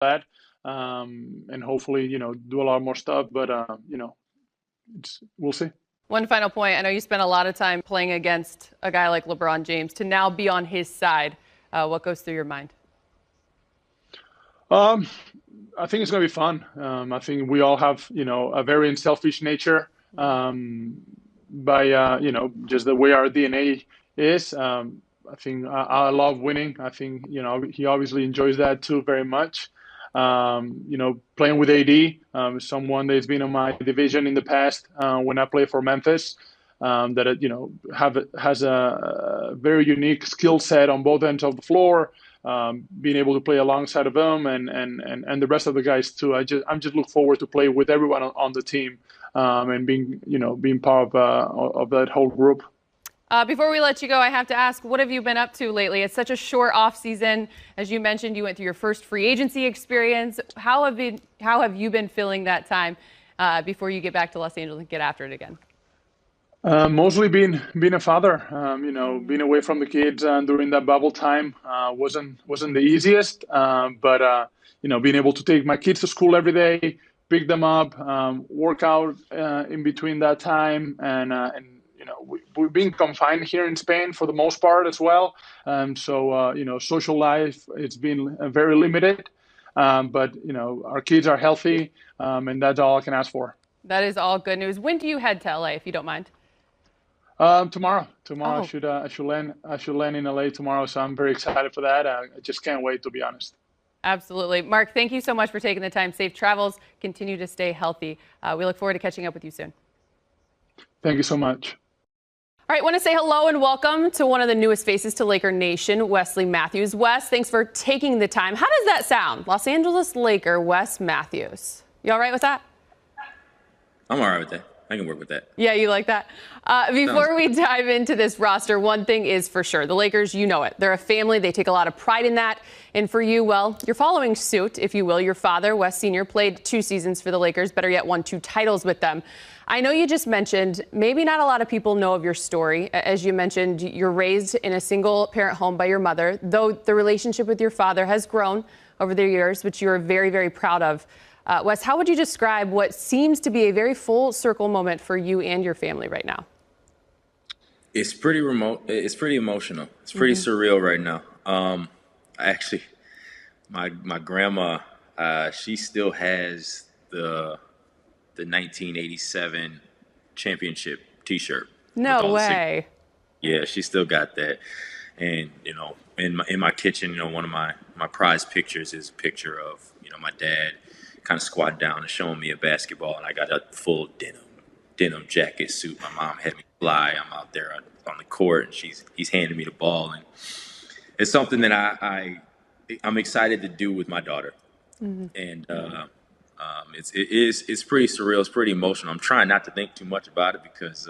that, and hopefully, do a lot more stuff. But we'll see. One final point. I know you spent a lot of time playing against a guy like LeBron James. To now be on his side, what goes through your mind? I think it's going to be fun. I think we all have, a very selfish nature, by, just the way our DNA is. I think I love winning. I think, he obviously enjoys that too very much. Playing with AD, someone that's been in my division in the past, when I played for Memphis, that, has a very unique skill set on both ends of the floor. Being able to play alongside of them and the rest of the guys too. I'm just look forward to play with everyone on the team, and being part of that whole group. Before we let you go, I have to ask, what have you been up to lately? It's such a short off season. As you mentioned, you went through your first free agency experience. How have you been filling that time before you get back to Los Angeles and get after it again? Mostly being a father, being away from the kids during that bubble time wasn't the easiest. But being able to take my kids to school every day, pick them up, work out in between that time, and we've been confined here in Spain for the most part as well. So social life, it's been very limited. But our kids are healthy, and that's all I can ask for. That is all good news. When do you head to LA, if you don't mind? Tomorrow. Oh. I should land in LA tomorrow. So I'm very excited for that. I just can't wait, to be honest. Absolutely. Mark, thank you so much for taking the time. Safe travels. Continue to stay healthy. We look forward to catching up with you soon. Thank you so much. All right, want to say hello and welcome to one of the newest faces to Laker Nation, Wesley Matthews. Wes, thanks for taking the time. How does that sound? Los Angeles Laker, Wes Matthews. You all right with that? I'm all right with that. I can work with that. Yeah, you like that? Before we dive into this roster, one thing is for sure. The Lakers, you know it. They're a family. They take a lot of pride in that. And for you, well, you're following suit, if you will. Your father, Wes Sr., played 2 seasons for the Lakers, better yet, won 2 titles with them. I know you just mentioned maybe not a lot of people know of your story. As you mentioned, you're raised in a single-parent home by your mother, though the relationship with your father has grown over the years, which you're very, very proud of. Wes, how would you describe what seems to be a very full circle moment for you and your family right now? It's pretty remote. It's pretty emotional. It's pretty surreal right now. Actually, my grandma, she still has the 1987 championship T-shirt. No way. Yeah, she still got that. And in my kitchen, one of my prized pictures is a picture of my dad kind of squatting down and showing me a basketball, and I got a full denim jacket suit. My mom had me fly. I'm out there on the court, and he's handing me the ball, and it's something that I'm excited to do with my daughter. And it's pretty surreal. It's pretty emotional. I'm trying not to think too much about it because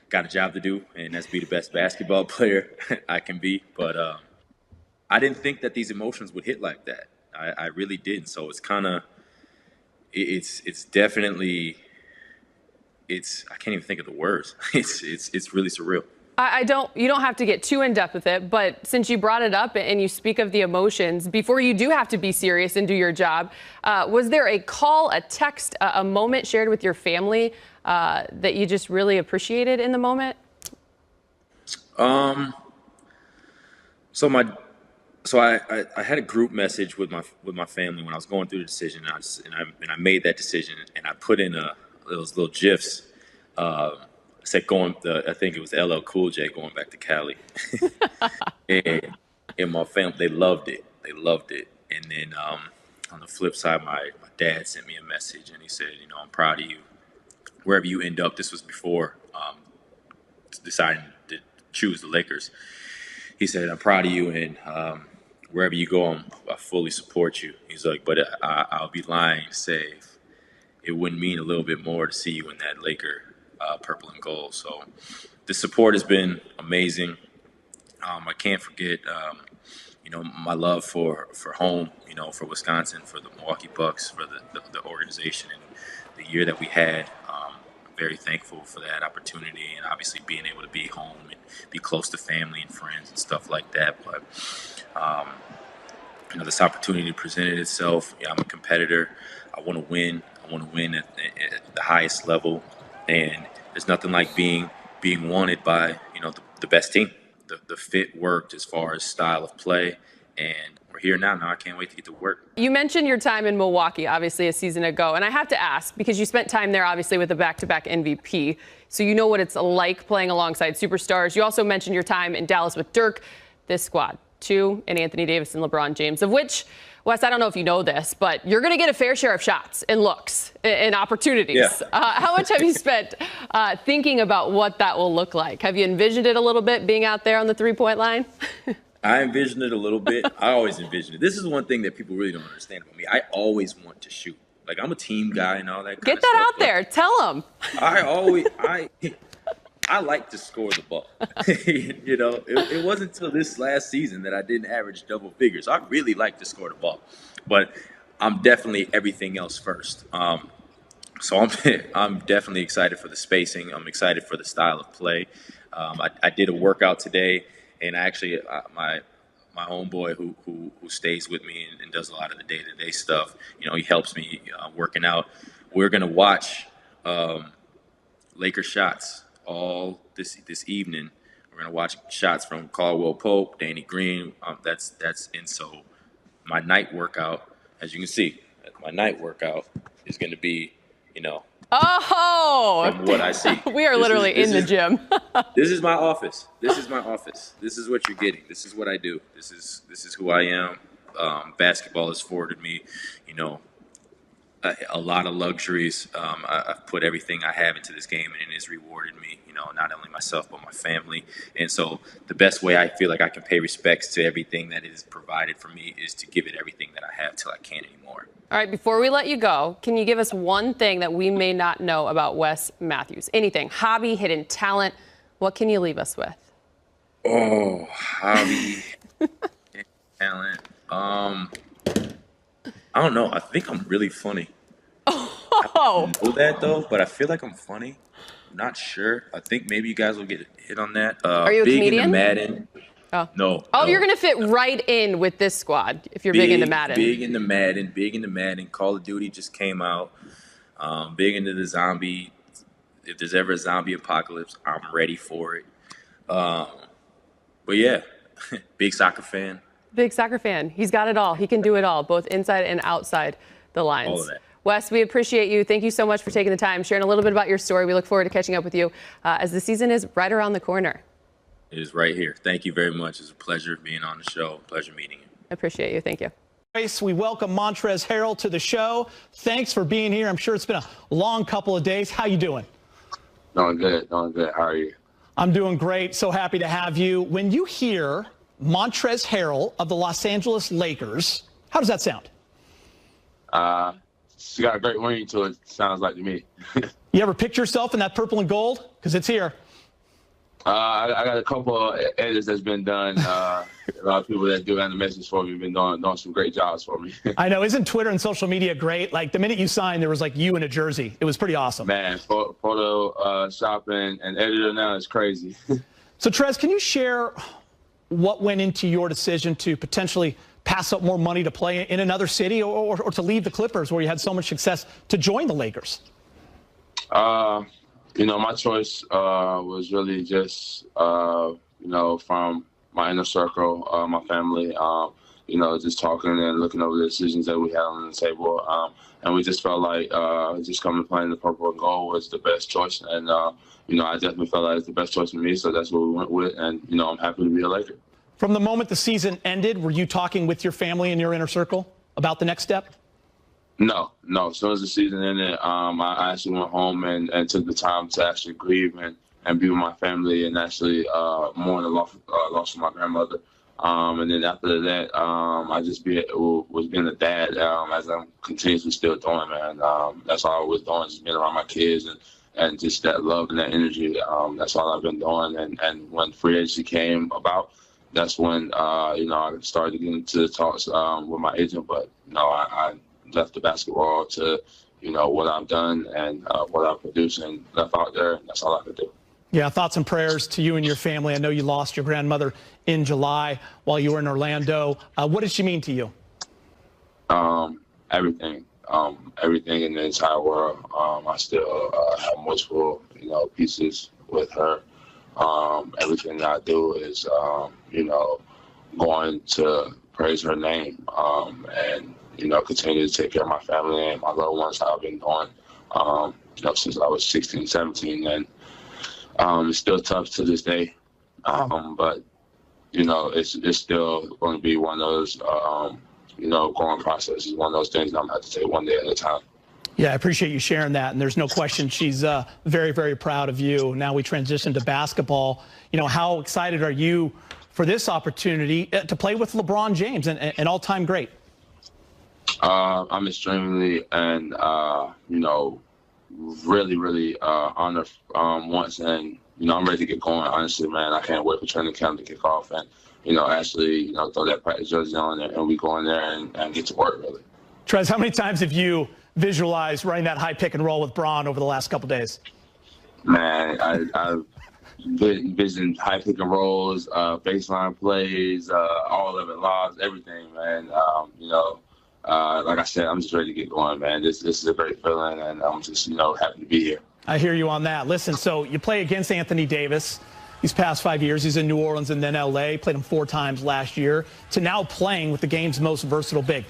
got a job to do, and that's be the best basketball player I can be. But I didn't think that these emotions would hit like that. I really didn't. So it's kind of, it's definitely, I can't even think of the words. It's really surreal. You don't have to get too in depth with it, but since you brought it up and you speak of the emotions, before you do have to be serious and do your job, was there a call, a text, a moment shared with your family that you just really appreciated in the moment? So I had a group message with my family when I was going through the decision, and I made that decision, and I put in those little gifs. Said I think it was LL Cool J going back to Cali, and my family, they loved it. And then on the flip side, my dad sent me a message, and he said, I'm proud of you. Wherever you end up, this was before deciding to choose the Lakers. He said, I'm proud of you, and wherever you go, I fully support you. He's like, but I'll be lying to say it wouldn't mean a little bit more to see you in that Laker purple and gold. So the support has been amazing. I can't forget, my love for home, for Wisconsin, for the Milwaukee Bucks, for the organization and the year that we had. Very thankful for that opportunity, and obviously being able to be home and be close to family and friends and stuff like that. But this opportunity presented itself. I'm a competitor. I want to win. I want to win at the highest level, and there's nothing like being wanted by the best team. The fit worked as far as style of play, and we're here now. Now I can't wait to get to work. You mentioned your time in Milwaukee, obviously a season ago, and I have to ask, because you spent time there obviously with a back-to-back MVP, so you know what it's like playing alongside superstars. You also mentioned your time in Dallas with Dirk. This squad, 2 in Anthony Davis and LeBron James, of which, Wes, I don't know if you know this, but you're going to get a fair share of shots and looks and opportunities. Yeah. How much have you spent thinking about what that will look like? Have you envisioned it a little bit, being out there on the three-point line? I envisioned it a little bit. I always envisioned it. This is one thing that people really don't understand about me. I always want to shoot. Like, I'm a team guy and all that kind Get of that stuff, out there. Tell them. I like to score the ball. It wasn't until this last season that I didn't average double figures. I really like to score the ball, but I'm definitely everything else first. So I'm definitely excited for the spacing. I'm excited for the style of play. I did a workout today, and actually my homeboy who stays with me and does a lot of the day-to-day stuff, he helps me working out. We're gonna watch Lakers shots all this evening. We're gonna watch shots from Caldwell Pope, Danny Green. That's and so my night workout, as you can see, my night workout is gonna be, from what I see. We are literally in the gym. This is my office. This is my office. This is what you're getting. This is what I do. This is who I am. Basketball has afforded me, a lot of luxuries. I've put everything I have into this game, and it has rewarded me, not only myself, but my family. And so the best way I feel like I can pay respects to everything that is provided for me is to give it everything that I have till I can't anymore. All right, before we let you go, can you give us one thing that we may not know about Wes Matthews? Anything, hobby, hidden talent, what can you leave us with? Oh, hobby, hidden talent. I don't know. I think I'm really funny. Oh. I don't know that though, but I feel like I'm funny. I'm not sure. I think maybe you guys will get a hit on that. Are you a big comedian? into Madden. Oh. No. Oh, no. You're gonna fit right in with this squad if you're big into Madden. Big into Madden. Call of Duty just came out. Big into the zombie. If there's ever a zombie apocalypse, I'm ready for it. But yeah, big soccer fan. Big soccer fan. He's got it all. He can do it all, both inside and outside the lines. All of that. Wes, we appreciate you. Thank you so much for taking the time, sharing a little bit about your story. We look forward to catching up with you as the season is right around the corner. It is right here. Thank you very much. It's a pleasure being on the show. Pleasure meeting you. I appreciate you. Thank you. We welcome Montrezl Harrell to the show. Thanks for being here. I'm sure it's been a long couple of days. How you doing? Doing good. How are you? I'm doing great. So happy to have you. When you hear Montrezl Harrell of the Los Angeles Lakers, how does that sound? It's got a great ring to it, sounds like to me. You ever picture yourself in that purple and gold? Because it's here. I got a couple of edits that's been done. A lot of people that do animations for me have been doing some great jobs for me. I know. Isn't Twitter and social media great? Like, the minute you signed, there was like you in a jersey. It was pretty awesome. Man, photo shopping and editor now is crazy. So, Trez, can you share what went into your decision to potentially pass up more money to play in another city or to leave the Clippers where you had so much success to join the Lakers? My choice was really just, from my inner circle, my family, just talking and looking over the decisions that we had on the table. And we just felt like just coming and playing the purple and gold was the best choice. And, I definitely felt like it's the best choice for me. So that's what we went with. And, I'm happy to be a Laker. From the moment the season ended, were you talking with your family and your inner circle about the next step? No. As soon as the season ended, I actually went home and took the time to actually grieve and be with my family and actually mourn the loss of my grandmother. And then after that, I just was being a dad as I'm continuously still doing, man. That's all I was doing, just being around my kids and just that love and that energy. That's all I've been doing. And when free agency came about, that's when, I started getting into the talks with my agent. But, I left the basketball to, what I've done and what I've produced and left out there. And that's all I could do. Yeah, thoughts and prayers to you and your family. I know you lost your grandmother in July while you were in Orlando. What did she mean to you? Everything. Everything in the entire world. I still have multiple, pieces with her. Everything that I do is, going to praise her name and, continue to take care of my family and my loved ones, how I've been doing, since I was 16, 17. And it's still tough to this day. But, it's still going to be one of those, growing processes, one of those things that I'm going to have to take one day at a time. Yeah, I appreciate you sharing that. And there's no question she's very, very proud of you. Now we transition to basketball. How excited are you for this opportunity to play with LeBron James, an all-time great? I'm extremely and, really, really honored once. And, I'm ready to get going. Honestly, man, I can't wait for training camp to kick off and, actually, throw that practice jersey on and we go in there and get to work, really. Trez, how many times have you visualized running that high pick and roll with Bron over the last couple days? Man, I've envisioned high pick and rolls, baseline plays, all of it, lobs, everything, man. Like I said, I'm just ready to get going, man. This is a great feeling, and I'm just, happy to be here. I hear you on that. Listen, so you play against Anthony Davis these past 5 years. He's in New Orleans and then L.A. Played him 4 times last year, to now playing with the game's most versatile big.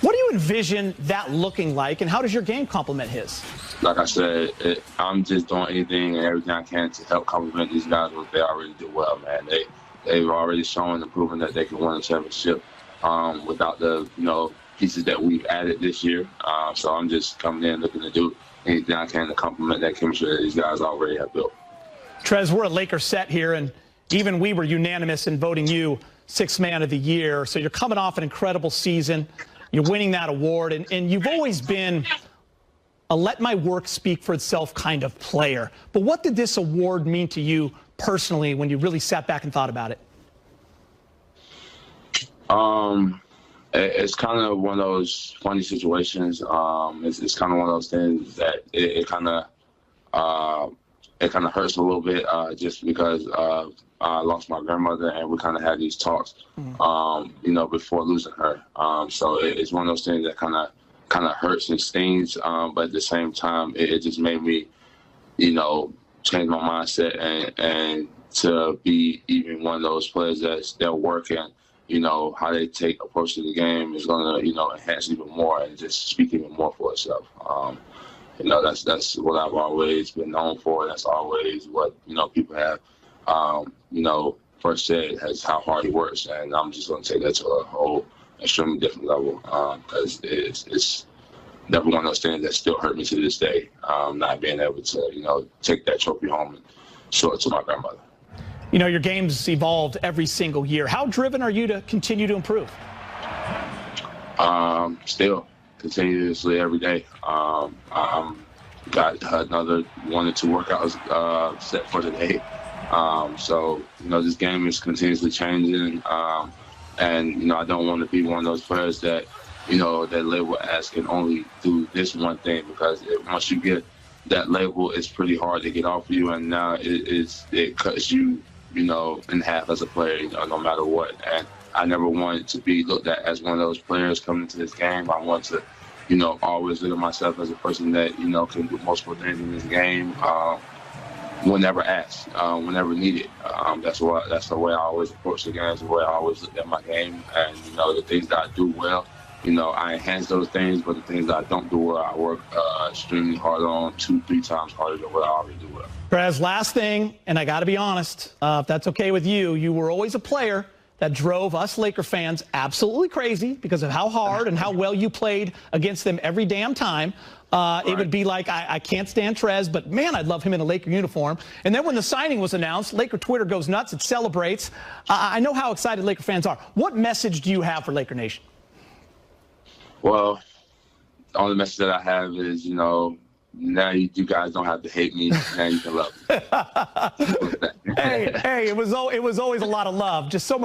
What do you envision that looking like, and how does your game complement his? Like I said, I'm just doing anything and everything I can to help complement these guys what they already do well, man. They've already shown and proven that they can win a championship without the, pieces that we've added this year. So I'm just coming in looking to do anything I can to complement that chemistry that these guys already have built. Trez, we're a Lakers set here, and even we were unanimous in voting you 6th man of the year. So you're coming off an incredible season. You're winning that award, and you've always been a let my work speak for itself kind of player. But what did this award mean to you personally when you really sat back and thought about it? It's kind of one of those funny situations. It's kind of one of those things that it kind of hurts a little bit just because I lost my grandmother, and we kind of had these talks, before losing her. So it's one of those things that kind of hurts and stings. But at the same time, it just made me, change my mindset and to be even one of those players that's still working. How they approach to the game is going to, enhance even more and just speak even more for itself. That's what I've always been known for. That's always what, people have, first said as how hard he works. And I'm just going to take that to a whole extremely different level because it's never one of those things that still hurt me to this day, not being able to, take that trophy home and show it to my grandmother. Your game's evolved every single year. How driven are you to continue to improve? Still, continuously every day. I'm got another 1 or 2 workouts set for today. So, this game is continuously changing. And, I don't want to be one of those players that, that label as can only do this one thing, because once you get that label, it's pretty hard to get off of you. And now it cuts you, in half as a player, no matter what. And I never wanted to be looked at as one of those players coming into this game. I want to, always look at myself as a person that, can do multiple things in this game whenever asked, whenever needed. That's the way I always approach the game. That's the way I always look at my game. And, the things that I do well, I enhance those things, but the things that I don't do well, I work extremely hard on, 2-3 times harder than what I already do well. Trez, last thing, and I got to be honest, if that's okay with you, you were always a player that drove us Laker fans absolutely crazy because of how hard and how well you played against them every damn time. Right. It would be like, I can't stand Trez, but man, I'd love him in a Laker uniform. And then when the signing was announced, Laker Twitter goes nuts. It celebrates. I know how excited Laker fans are. What message do you have for Laker Nation? Well, the only message that I have is, now you guys don't have to hate me. Now you can love me. Hey, it was always a lot of love. Just so much.